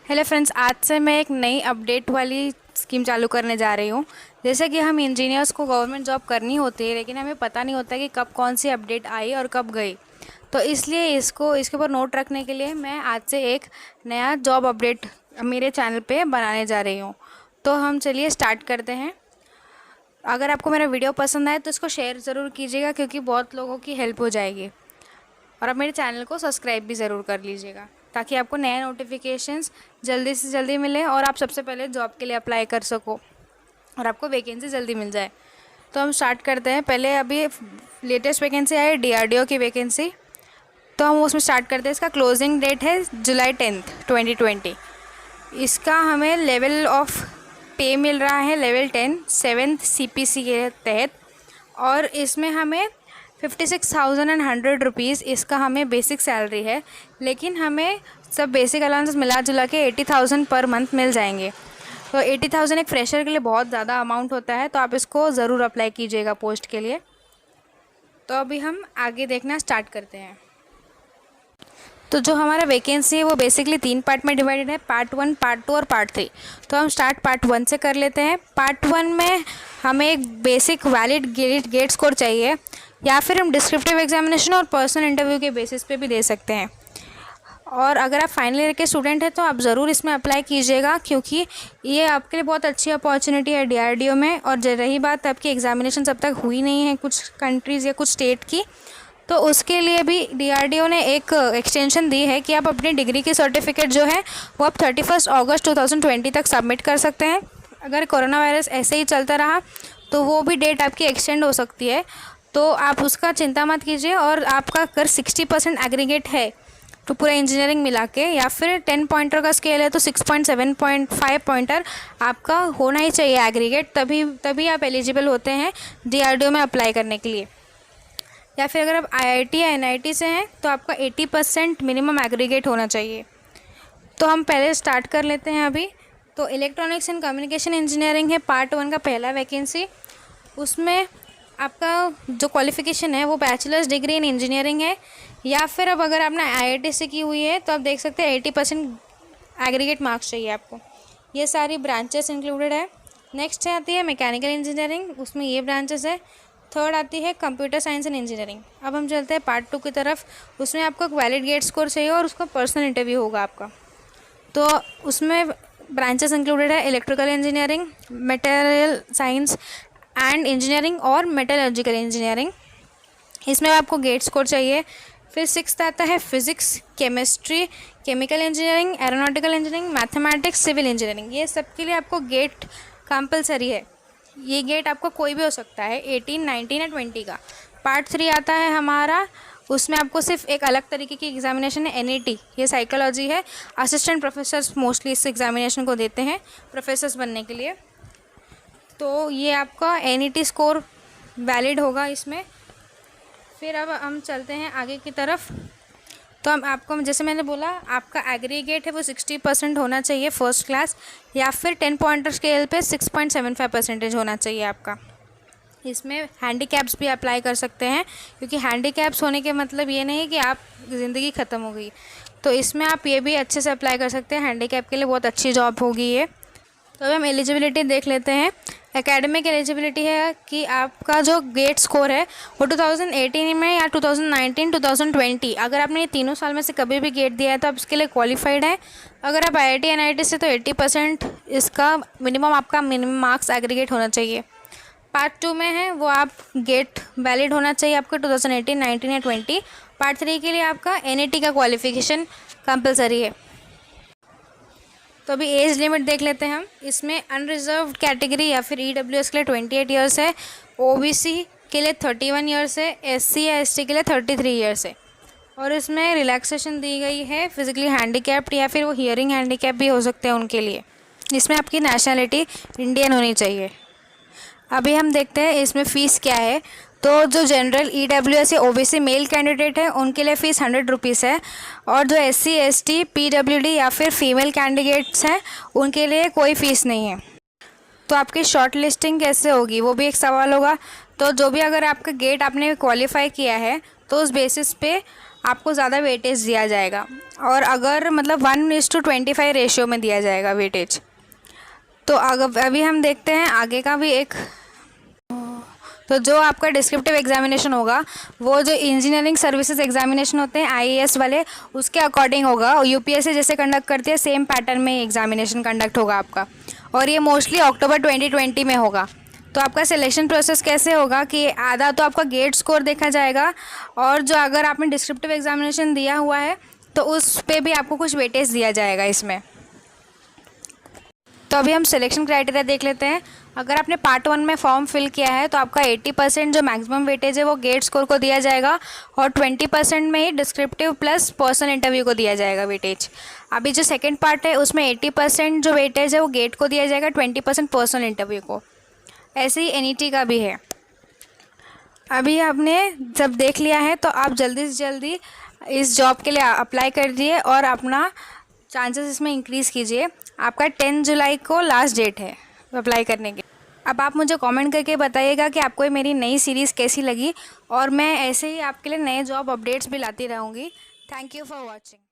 Hello friends, आज से मैं एक नई अपडेट वाली स्कीम चालू करने जा रही हूँ। जैसे कि हम इंजीनियर्स को गवर्नमेंट जॉब करनी होती है, लेकिन हमें पता नहीं होता कि कब कौन सी अपडेट आई और कब गई। तो इसलिए इसके ऊपर नोट रखने के लिए मैं आज से एक नया जॉब अपडेट मेरे चैनल पे बनाने जा रही हूँ। तो हम चलिए स्टार्ट करते हैं। अगर आपको मेरा वीडियो पसंद आए तो इसको शेयर ज़रूर कीजिएगा, क्योंकि बहुत लोगों की हेल्प हो जाएगी। और आप मेरे चैनल को सब्सक्राइब भी ज़रूर कर लीजिएगा, ताकि आपको नए नोटिफिकेशंस जल्दी से जल्दी मिले और आप सबसे पहले जॉब के लिए अप्लाई कर सको और आपको वैकेंसी जल्दी मिल जाए। तो हम स्टार्ट करते हैं। पहले अभी लेटेस्ट वैकेंसी आई DRDO की वैकेंसी, तो हम उसमें स्टार्ट करते हैं। इसका क्लोजिंग डेट है जुलाई 10, 2020। इसका हमें लेवल ऑफ पे मिल रहा है लेवल 10 7th CPC के तहत, और इसमें हमें 56,100 रुपीज़ इसका हमें बेसिक सैलरी है। लेकिन हमें सब बेसिक अलाउंसेस मिला जुला के 80,000 पर मंथ मिल जाएंगे। तो 80,000 एक फ्रेशर के लिए बहुत ज़्यादा अमाउंट होता है, तो आप इसको ज़रूर अप्लाई कीजिएगा पोस्ट के लिए। तो अभी हम आगे देखना स्टार्ट करते हैं। तो जो हमारा वैकेंसी है वो बेसिकली 3 पार्ट में डिवाइडेड है, पार्ट 1, पार्ट 2 और पार्ट 3। तो हम स्टार्ट पार्ट 1 से कर लेते हैं। पार्ट 1 में हमें एक बेसिक वैलिड गेट स्कोर चाहिए, या फिर हम डिस्क्रिप्टिव एग्जामिनेशन और पर्सनल इंटरव्यू के बेसिस पे भी दे सकते हैं। और अगर आप फाइनल ईयर के स्टूडेंट हैं तो आप ज़रूर इसमें अप्लाई कीजिएगा, क्योंकि ये आपके लिए बहुत अच्छी अपॉर्चुनिटी है DRDO में। और रही बात आपकी एग्जामिनेशन अब तक हुई नहीं है कुछ कंट्रीज़ या कुछ स्टेट की, तो उसके लिए भी DRDO ने एक एक्सटेंशन दी है कि आप अपनी डिग्री की सर्टिफिकेट जो है वो आप 31 अगस्त 2020 तक सबमिट कर सकते हैं। अगर कोरोना वायरस ऐसे ही चलता रहा तो वो भी डेट आपकी एक्सटेंड हो सकती है, तो आप उसका चिंता मत कीजिए। और आपका अगर 60% एग्रीगेट है तो पूरा इंजीनियरिंग मिला के, या फिर 10 पॉइंटर का स्केल है तो 6.7.5 पॉइंटर आपका होना ही चाहिए एग्रीगेट, तभी आप एलिजिबल होते हैं DRDO में अप्लाई करने के लिए। या फिर अगर आप IIT या NIT से हैं तो आपका 80% मिनिमम एग्रीगेट होना चाहिए। तो हम पहले स्टार्ट कर लेते हैं अभी। तो इलेक्ट्रॉनिक्स एंड कम्युनिकेशन इंजीनियरिंग है पार्ट 1 का पहला वैकेंसी। उसमें आपका जो क्वालिफ़िकेशन है वो बैचलर्स डिग्री इन इंजीनियरिंग है, या फिर अब अगर आपने IIT से की हुई है तो आप देख सकते हैं 80% एग्रीगेट मार्क्स चाहिए आपको। ये सारी ब्रांचेस इंक्लूडेड है। नेक्स्ट आती है मैकेनिकल इंजीनियरिंग, उसमें ये ब्रांचेस है। थर्ड आती है कंप्यूटर साइंस एंड इंजीनियरिंग। अब हम चलते हैं पार्ट 2 की तरफ। उसमें आपको एक वैलिड गेट स्कोर चाहिए और उसका पर्सनल इंटरव्यू होगा आपका। तो उसमें ब्रांचेस इंक्लूडेड है electrical engineering, material science and engineering और मेटलर्जिकल इंजीनियरिंग। इसमें आपको गेट स्कोर चाहिए। फिर 6th आता है physics, chemistry, chemical engineering, aeronautical engineering, mathematics, civil engineering. ये सब के लिए आपको गेट कंपलसरी है। ये गेट आपको कोई भी हो सकता है, 18, 19 या 20 का। पार्ट 3 आता है हमारा, उसमें आपको सिर्फ एक अलग तरीके की एग्जामिनेशन है, NET। ये साइकोलॉजी है। असिस्टेंट प्रोफेसर्स मोस्टली इस एग्जामिनेशन को देते हैं प्रोफेसर्स बनने के लिए। तो ये आपका NET स्कोर वैलिड होगा इसमें। फिर अब हम चलते हैं आगे की तरफ। तो हम आपको, जैसे मैंने बोला, आपका एग्रीगेट है वो 60% होना चाहिए फर्स्ट क्लास, या फिर 10 पॉइंटर स्केल पे 6.75% होना चाहिए आपका। इसमें हैंडीकैप्स भी अप्लाई कर सकते हैं, क्योंकि हैंडीकैप्स होने के मतलब ये नहीं कि आप ज़िंदगी ख़त्म हो गई। तो इसमें आप ये भी अच्छे से अप्लाई कर सकते हैं। हैंडीकैप के लिए बहुत अच्छी जॉब होगी ये। तो अब हम एलिजिबिलिटी देख लेते हैं। एकेडमिक एलिजिबिलिटी है कि आपका जो गेट स्कोर है वो 2018 में या 2019, 2020, अगर आपने ये तीनों साल में से कभी भी गेट दिया है तो आप इसके लिए क्वालिफाइड हैं। अगर आप IIT NIT से तो 80% इसका मिनिमम आपका मिनिमम मार्क्स एग्रीगेट होना चाहिए। पार्ट 2 में है वो आप गेट वैलिड होना चाहिए आपका 2018, 19 या 20। पार्ट 3 के लिए आपका NET का क्वालिफिकेशन कंपलसरी है। तो अभी एज लिमिट देख लेते हैं हम। इसमें अनरिजर्व्ड कैटेगरी या फिर EWS के लिए 28 ईयर्स है, OBC के लिए 31 ईयर्स है, SC या ST के लिए 33 ईयर्स है। और इसमें रिलैक्सेशन दी गई है फिजिकली हैंडीकैप्ड या फिर वो हियरिंग हैंडीकैप भी हो सकते हैं उनके लिए। इसमें आपकी नेशनलिटी इंडियन होनी चाहिए। अभी हम देखते हैं इसमें फ़ीस क्या है। तो जो जनरल EWS या OBC मेल कैंडिडेट है उनके लिए फ़ीस 100 रुपीज़ है, और जो SC ST PWD या फिर फीमेल कैंडिडेट्स हैं उनके लिए कोई फ़ीस नहीं है। तो आपकी शॉर्ट लिस्टिंग कैसे होगी वो भी एक सवाल होगा। तो जो भी, अगर आपका गेट आपने क्वालिफाई किया है तो उस बेसिस पे आपको ज़्यादा वेटेज दिया जाएगा। और अगर मतलब 1:25 रेशियो में दिया जाएगा वेटेज। तो अभी हम देखते हैं आगे का भी एक। तो जो आपका डिस्क्रिप्टिव एग्जामिनेशन होगा वो जो इंजीनियरिंग सर्विसेज एग्जामिनेशन होते हैं आईएएस वाले, उसके अकॉर्डिंग होगा। यूपीएससी जैसे कंडक्ट करती है सेम पैटर्न में एग्जामिनेशन कंडक्ट होगा आपका, और ये मोस्टली अक्टूबर 2020 में होगा। तो आपका सिलेक्शन प्रोसेस कैसे होगा कि आधा तो आपका गेट स्कोर देखा जाएगा, और जो अगर आपने डिस्क्रिप्टिव एग्जामिनेशन दिया हुआ है तो उस पर भी आपको कुछ वेटेज दिया जाएगा इसमें। तो अभी हम सिलेक्शन क्राइटेरिया देख लेते हैं। अगर आपने पार्ट 1 में फॉर्म फिल किया है तो आपका 80% जो मैक्सिमम वेटेज है वो गेट स्कोर को दिया जाएगा, और 20% में ही डिस्क्रिप्टिव प्लस पर्सनल इंटरव्यू को दिया जाएगा वेटेज। अभी जो सेकंड पार्ट है उसमें 80% जो वेटेज है वो गेट को दिया जाएगा, 20% पर्सनल इंटरव्यू को। ऐसे ही एनईटी का भी है। अभी आपने जब देख लिया है तो आप जल्दी से जल्दी इस जॉब के लिए अप्लाई कर दिए और अपना चांसेस इसमें इंक्रीज़ कीजिए। आपका 10 जुलाई को लास्ट डेट है अप्लाई करने की। अब आप मुझे कमेंट करके बताइएगा कि आपको ये मेरी नई सीरीज़ कैसी लगी, और मैं ऐसे ही आपके लिए नए जॉब अपडेट्स भी लाती रहूँगी। Thank you for watching.